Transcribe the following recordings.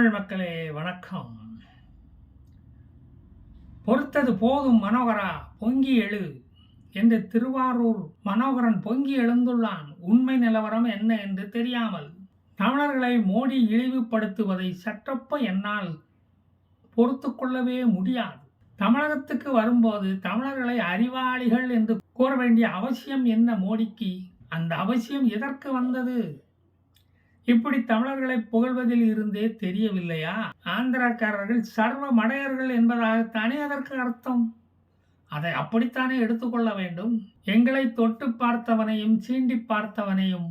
தமிழ் மக்களே வணக்கம். பொறுத்தது போதும் மனோகரா, பொங்கி எழு என்று திருவாரூர் மனோகரன் பொங்கி எழுந்துள்ளான். உண்மை நிலவரம் என்ன என்று தெரியாமல் தமிழர்களை மோடி இழிவுபடுத்துவதை சற்றொப்ப என்னால் பொறுத்து கொள்ளவே முடியாது. தமிழகத்துக்கு வரும்போது தமிழர்களை அறிவாளிகள் என்று கூற வேண்டிய அவசியம் என்ன மோடிக்கு? அந்த அவசியம் எதற்கு வந்தது? இப்படி தமிழர்களை புகழ்வதில் இருந்தே தெரியவில்லையா? ஆந்திராக்காரர்கள் சர்வ மடையர்கள் என்பதாகத்தானே அதற்கு அர்த்தம். அதை அப்படித்தானே எடுத்துக்கொள்ள வேண்டும். எங்களை தொட்டு பார்த்தவனையும் சீண்டி பார்த்தவனையும்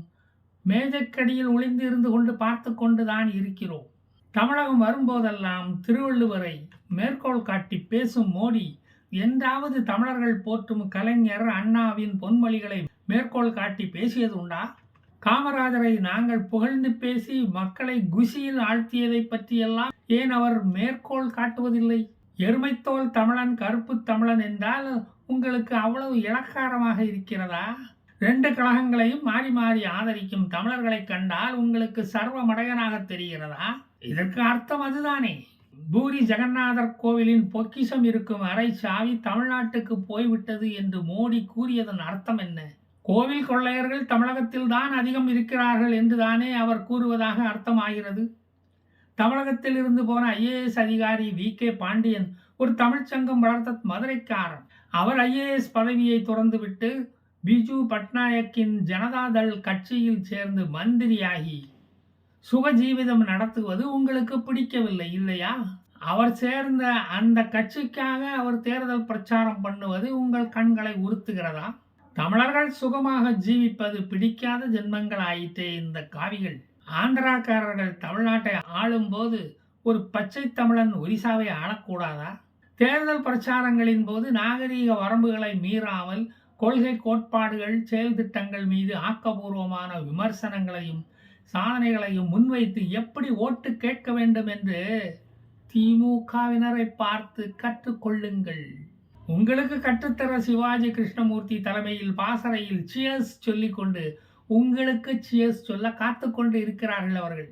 மேஜைக்கடியில் ஒளிந்து இருந்து கொண்டு பார்த்து கொண்டுதான் இருக்கிறோம். தமிழகம் வரும்போதெல்லாம் திருவள்ளுவரை மேற்கோள் காட்டி பேசும் மோடி என்றாவது தமிழர்கள் போற்றும் கலைஞர் அண்ணாவின் பொன்மொழிகளை மேற்கோள் காட்டி பேசியது உண்டா? காமராஜரை நாங்கள் புகழ்ந்து பேசி மக்களை குஷியில் ஆழ்த்தியதை பற்றியெல்லாம் ஏன் அவர் மேற்கோள் காட்டுவதில்லை? எருமைத்தோல் தமிழன் கருப்பு தமிழன் என்றால் உங்களுக்கு அவ்வளவு இளக்காரமாக இருக்கிறதா? 2 கழகங்களையும் மாறி மாறி ஆதரிக்கும் தமிழர்களை கண்டால் உங்களுக்கு சர்வ மடையனாக தெரிகிறதா? இதற்கு அர்த்தம் அதுதானே. பூரி ஜெகநாதர் கோவிலின் பொக்கிஷம் இருக்கும் அறை சாவி தமிழ்நாட்டுக்கு போய்விட்டது என்று மோடி கூறியதன் அர்த்தம் என்ன? கோவில் கொள்ளையர்கள் தமிழகத்தில் தான் அதிகம் இருக்கிறார்கள் என்றுதானே அவர் கூறுவதாக அர்த்தமாகிறது. தமிழகத்தில் இருந்து போன IAS அதிகாரி VK பாண்டியன் ஒரு தமிழ்ச்சங்கம் வளர்த்த மதுரைக்காரன். அவர் IAS பதவியை துறந்துவிட்டு பிஜு பட்நாயக்கின் ஜனதாதள் கட்சியில் சேர்ந்து மந்திரியாகி சுகஜீவிதம் நடத்துவது உங்களுக்கு பிடிக்கவில்லை இல்லையா? அவர் சேர்ந்த அந்த கட்சிக்காக அவர் தேர்தல் பிரச்சாரம் பண்ணுவது உங்கள் கண்களை உறுத்துகிறதா? தமிழர்கள் சுகமாக ஜீவிப்பது பிடிக்காத ஜென்மங்கள் ஆயிற்றே இந்த காவிகள். ஆந்திராக்காரர்கள் தமிழ்நாட்டை ஆளும்போது ஒரு பச்சை தமிழன் ஒரிசாவை ஆளக்கூடாதா? தேர்தல் பிரச்சாரங்களின் போது நாகரீக வரம்புகளை மீறாமல் கொள்கை கோட்பாடுகள் செயல் திட்டங்கள் மீது ஆக்கப்பூர்வமான விமர்சனங்களையும் சாதனைகளையும் முன்வைத்து எப்படி ஓட்டு கேட்க வேண்டும் என்று திமுகவினரை பார்த்து கற்றுக்கொள்ளுங்கள். உங்களுக்கு கற்றுத்தர சிவாஜி கிருஷ்ணமூர்த்தி தலைமையில் பாசறையில் சியர்ஸ் சொல்லிக்கொண்டு உங்களுக்கு சியர்ஸ் சொல்ல காத்து கொண்டு இருக்கிறார்கள் அவர்கள்.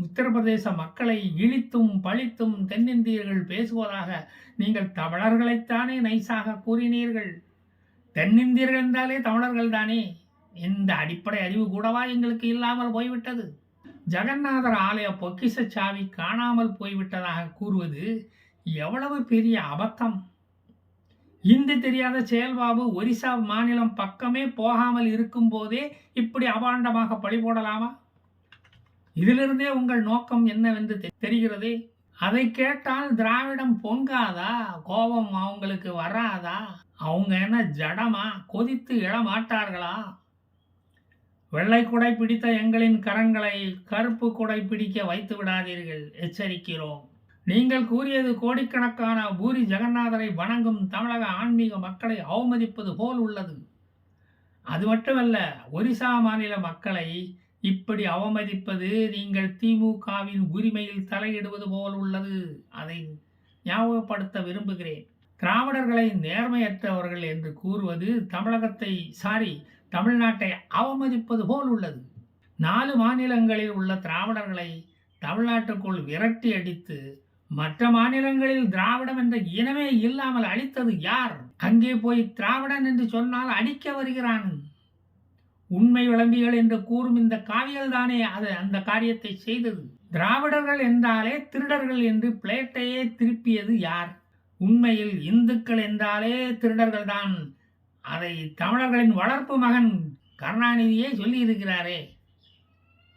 உத்தரப்பிரதேச மக்களை இழித்தும் பழித்தும் தென்னிந்தியர்கள் பேசுவதாக நீங்கள் தமிழர்களைத்தானே நைசாக கூறினீர்கள். தென்னிந்தியர்கள் என்றாலே தமிழர்கள் தானே. இந்த அடிப்படை அறிவு கூடவா எங்களுக்கு இல்லாமல் போய்விட்டது? ஜெகநாதர் ஆலய பொக்கிஷ சாவி காணாமல் போய்விட்டதாக கூறுவது எவ்வளவு பெரிய அபத்தம்! இந்தி தெரியாத செயல்பாபு ஒரிசா மாநிலம் பக்கமே போகாமல் இருக்கும் போதே இப்படி அபாண்டமாக பழி போடலாமா? இதிலிருந்தே உங்கள் நோக்கம் என்னவென்று தெரிகிறதே. அதை கேட்டால் திராவிடம் பொங்காதா? கோபம் அவங்களுக்கு வராதா? அவங்க என்ன ஜடமா? கொதித்து எழமாட்டார்களா? வெள்ளை குடை பிடித்த எங்களின் கரங்களை கருப்பு குடை பிடிக்க வைத்து விடாதீர்கள், எச்சரிக்கிறோம். நீங்கள் கூறியது கோடிக்கணக்கான பூரி ஜெகநாதரை வணங்கும் தமிழக ஆன்மீக மக்களை அவமதிப்பது போல் உள்ளது. அது மட்டுமல்ல, ஒரிசா மாநில மக்களை இப்படி அவமதிப்பது நீங்கள் திமுகவின் உரிமையில் தலையிடுவது போல் உள்ளது. அதை ஞாபகப்படுத்த விரும்புகிறேன். திராவிடர்களை நேர்மையற்றவர்கள் என்று கூறுவது தமிழ்நாட்டை அவமதிப்பது போல் உள்ளது. 4 மாநிலங்களில் உள்ள திராவிடர்களை தமிழ்நாட்டுக்குள் விரட்டி அடித்து மற்ற மாநிலங்களில் திராவிடம் என்ற இனமே இல்லாமல் அழித்தது யார்? அங்கே போய் திராவிடன் என்று சொன்னால் அடிக்க வருகிறான். உண்மை விளம்பிகள் என்று கூறும் இந்த காவியல் தானே அந்த காரியத்தை செய்தது. திராவிடர்கள் என்றாலே திருடர்கள் என்று பிளேட்டையே திருப்பியது யார்? உண்மையில் இந்துக்கள் என்றாலே திருடர்கள் தான். அதை தமிழர்களின் வளர்ப்பு மகன் கருணாநிதியே சொல்லி இருக்கிறாரே.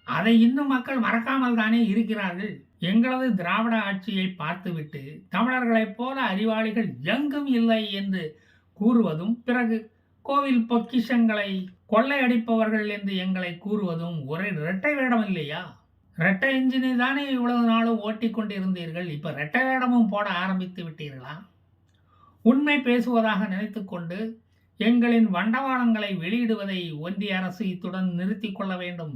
அதை இன்னும் மக்கள் மறக்காமல் தானே இருக்கிறார்கள். எங்களது திராவிட ஆட்சியை பார்த்துவிட்டு தமிழர்களைப் போல அறிவாளிகள் எங்கும் இல்லை என்று கூறுவதும், பிறகு கோவில் பொக்கிஷங்களை கொள்ளையடிப்பவர்கள் என்று எங்களை கூறுவதும் ஒரே இரட்டை வேடம் இல்லையா? இரட்டை இன்ஜினை தானே இவ்வளவு நாளும் ஓட்டி கொண்டிருந்தீர்கள். இப்ப இரட்டை வேடமும் போட ஆரம்பித்து விட்டீர்களா? உண்மை பேசுவதாக நினைத்து கொண்டு எங்களின் வண்டவாளங்களை வெளியிடுவதை ஒன்றிய அரசு இத்துடன் நிறுத்தி கொள்ள வேண்டும்.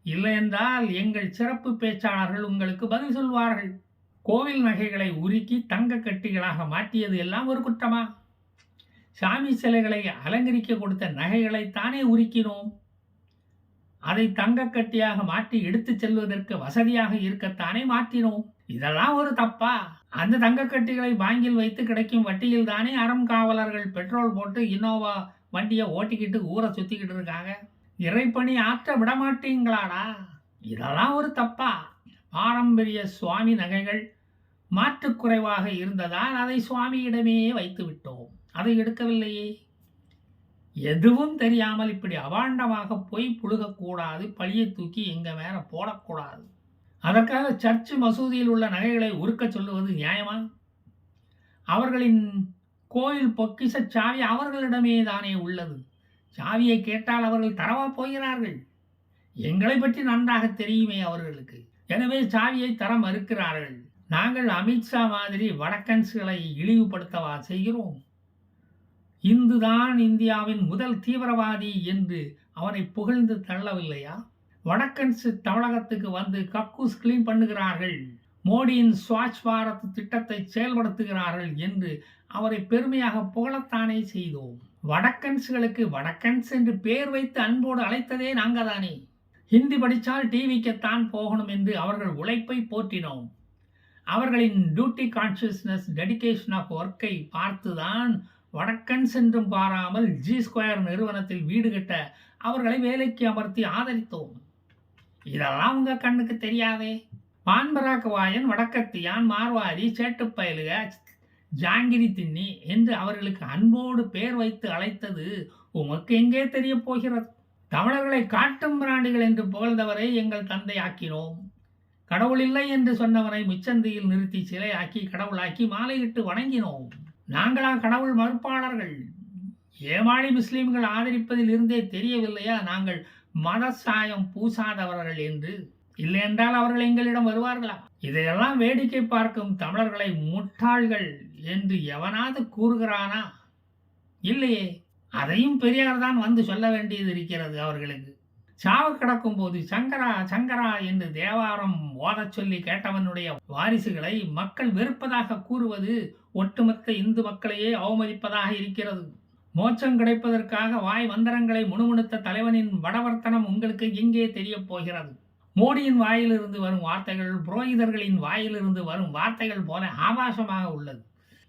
இல்லையென்றால் எங்கள் சிறப்பு பேச்சாளர்கள் உங்களுக்கு பதில் சொல்வார்கள். கோவில் நகைகளை உருக்கி தங்க கட்டிகளாக மாற்றியது எல்லாம் ஒரு குற்றமா? சாமி சிலைகளை அலங்கரிக்க கொடுத்த நகைகளைத்தானே உருக்கினோம். அதை தங்கக்கட்டியாக மாற்றி எடுத்துச் செல்வதற்கு வசதியாக இருக்கத்தானே மாற்றினோம். இதெல்லாம் ஒரு தப்பா? அந்த தங்கக்கட்டிகளை பாங்கில் வைத்து கிடைக்கும் வட்டியில் தானே அறம் காவலர்கள் பெட்ரோல் போட்டு இன்னோவா வண்டியை ஓட்டிக்கிட்டு ஊரை சுத்திக்கிட்டு இருக்காங்க. இறைப்பணி ஆற்ற விடமாட்டீங்களாடா? இதெல்லாம் ஒரு தப்பா? பாரம்பரிய சுவாமி நகைகள் மாற்றுக்குறைவாக இருந்ததால் அதை சுவாமியிடமே வைத்து விட்டோம். அதை எடுக்கவில்லையே. எதுவும் தெரியாமல் இப்படி அபாண்டமாக பொய் புழுகக்கூடாது. பழியை தூக்கி எங்க மேல போடக்கூடாது. அதற்காக சர்ச்சு மசூதியில் உள்ள நகைகளை உருக்கச் சொல்லுவது நியாயமா? அவர்களின் கோயில் பொக்கிஷ சாவி அவர்களிடமே தானே உள்ளது. சாவியை கேட்டால் அவர்கள் தரவா போகிறார்கள்? எங்களை பற்றி நன்றாக தெரியுமே அவர்களுக்கு. எனவே சாவியை தர மறுக்கிறார்கள். நாங்கள் அமித்ஷா மாதிரி வடக்கன்ஸ்களை இழிவுபடுத்தவா செய்கிறோம்? இந்துதான் இந்தியாவின் முதல் தீவிரவாதி என்று அவனை புகழ்ந்து தள்ளவில்லையா? வடக்கன்ஸ் தமிழகத்துக்கு வந்து கக்கூஸ் கிளீன் பண்ணுகிறார்கள், மோடியின் ஸ்வச் பாரத் திட்டத்தை செயல்படுத்துகிறார்கள் என்று அவரை பெருமையாக புகழத்தானே செய்தோம். வடக்கன்ஸ்களுக்கு வடக்கன்ஸ் என்று பேர் வைத்து அன்போடு அழைத்ததே நாங்கள் தானே. ஹிந்தி படித்தால் டிவிக்குத்தான் போகணும் என்று அவர்கள் உழைப்பை போற்றினோம். அவர்களின் டியூட்டி கான்சியஸ்னஸ், டெடிகேஷன் ஆஃப் ஒர்க்கை பார்த்துதான் வடக்கன்ஸ் என்றும் பாராமல் G2 நிறுவனத்தில் வீடு கட்ட அவர்களை வேலைக்கு அமர்த்தி ஆதரித்தோம். இதெல்லாம் உங்க கண்ணுக்கு தெரியாதே. பான்பராக் வாயன், வடக்கத்தியான், மார்வாரி, சேட்டுப்பயலுக, ஜாங்கிரி தின்னி என்று அவர்களுக்கு அன்போடு பேர் வைத்து அழைத்தது உமக்கு எங்கே தெரிய போகிறது? தமிழர்களை காட்டும் பிராண்டிகள் என்று புகழ்ந்தவரை எங்கள் தந்தை ஆக்கினோம். கடவுள் இல்லை என்று சொன்னவரை மிச்சந்தியில் நிறுத்தி சிலையாக்கி கடவுளாக்கி மாலையிட்டு வணங்கினோம். நாங்களா கடவுள் மறுப்பாளர்கள்? ஏமாளி முஸ்லிம்கள் ஆதரிப்பதில் இருந்தே தெரியவில்லையா நாங்கள் மத சாயம் பூசாதவர்கள் என்று? இல்லை என்றால் அவர்கள் எங்களிடம் வருவார்களா? இதையெல்லாம் வேடிக்கை பார்க்கும் தமிழர்களை முட்டாள்கள் என்று எவனாவது கூறுகிறானா? இல்லையே. அதையும் பெரியார் தான் வந்து சொல்ல வேண்டியது இருக்கிறது அவர்களுக்கு. சாவு கிடக்கும் போது சங்கரா சங்கரா என்று தேவாரம் ஓதச் சொல்லி கேட்டவனுடைய வாரிசுகளை மக்கள் வெறுப்பதாக கூறுவது ஒட்டுமொத்த இந்து மக்களையே அவமதிப்பதாக இருக்கிறது. மோட்சம் கிடைப்பதற்காக வாய் மந்திரங்களை முணுமுணுத்த தலைவனின் வடவர்த்தனம் உங்களுக்கு எங்கே தெரிய போகிறது? மோடியின் வாயிலிருந்து வரும் வார்த்தைகள் புரோகிதர்களின் வாயிலிருந்து வரும் வார்த்தைகள் போல ஆபாசமாக உள்ளது.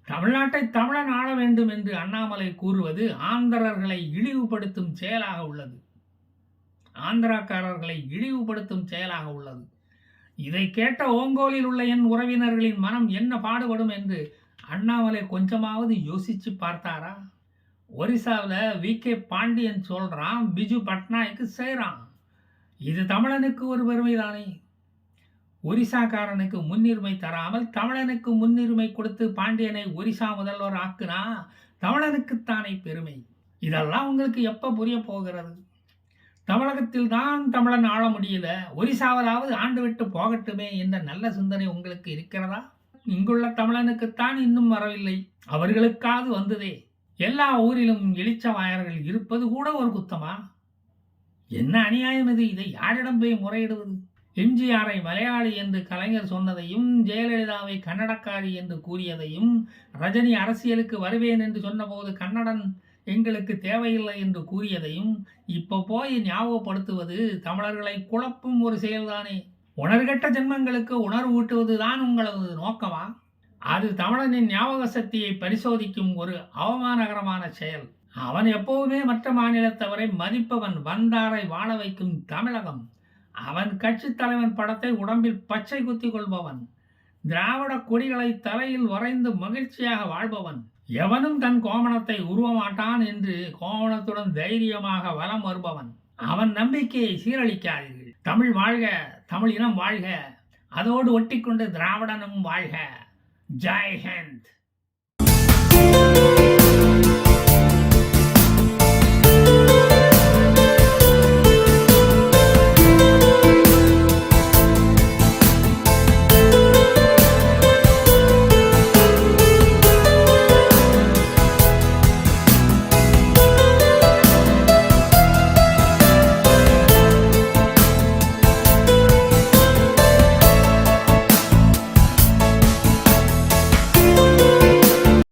தமிழ்நாட்டை தமிழன் ஆள வேண்டும் என்று அண்ணாமலை கூறுவது ஆந்திரர்களை இழிவுபடுத்தும் செயலாக உள்ளது. ஆந்திராக்காரர்களை இழிவுபடுத்தும் செயலாக உள்ளது. இதை கேட்ட ஓங்கோலில் உள்ள என் உறவினர்களின் மனம் என்ன பாடுபடும் என்று அண்ணாமலை கொஞ்சமாவது யோசிச்சு பார்த்தாரா? ஒரிசாவில் V.K. பாண்டியன் சொல்றான், பிஜு பட்நாயக்கு செய்கிறான். இது தமிழனுக்கு ஒரு பெருமைதானே. ஒரிசாக்காரனுக்கு முன்னுரிமை தராமல் தமிழனுக்கு முன்னுரிமை கொடுத்து பாண்டியனை ஒரிசா முதல்வர் ஆக்குனா தமிழனுக்குத்தானே பெருமை. இதெல்லாம் உங்களுக்கு எப்ப புரிய போகிறது? தமிழகத்தில் தான் தமிழன் ஆள முடியல, ஒரிசாவதாவது ஆண்டு விட்டு போகட்டுமே என்ற நல்ல சிந்தனை உங்களுக்கு இருக்கிறதா? இங்குள்ள தமிழனுக்குத்தான் இன்னும் வரவில்லை, அவர்களுக்காவது வந்ததே. எல்லா ஊரிலும் எலிச்சவாயர்கள் இருப்பது கூட ஒரு குத்தமா? என்ன அநியாயம் இது? இதை யாரிடம் போய் முறையிடுவது? எம்ஜிஆரை மலையாளி என்று கலைஞர் சொன்னதையும், ஜெயலலிதாவை கன்னடக்காரி என்று கூறியதையும், ரஜினி அரசியலுக்கு வருவேன் என்று சொன்னபோது கன்னடன் எங்களுக்கு தேவையில்லை என்று கூறியதையும் இப்போ போய் ஞாபகப்படுத்துவது தமிழர்களை குழப்பும் ஒரு செயல்தானே. உணர்கட்ட ஜென்மங்களுக்கு உணர்வு ஊட்டுவதுதான் உங்களது நோக்கமா? அது தமிழனின் ஞாபக சக்தியை பரிசோதிக்கும் ஒரு அவமானகரமான செயல். அவன் எப்போதுமே மற்ற மாநிலத்தவரை மதிப்பவன், வந்தாரை வாழ வைக்கும் தமிழகம். அவன் கட்சி தலைவன் படத்தை உடம்பில் பச்சை குத்தி கொள்பவன், திராவிட கொடிகளை தலையில் வரைந்து மகிழ்ச்சியாக வாழ்பவன். எவனும் தன் கோமணத்தை உருவமாட்டான் என்று கோமணத்துடன் தைரியமாக வலம் வருபவன். அவன் நம்பிக்கையை சீரழிக்காதீர்கள். தமிழ் வாழ்க, தமிழ் இனம் வாழ்க, அதோடு ஒட்டிக்கொண்டு திராவிடனும் வாழ்க. ஜெய் ஹிந்த்.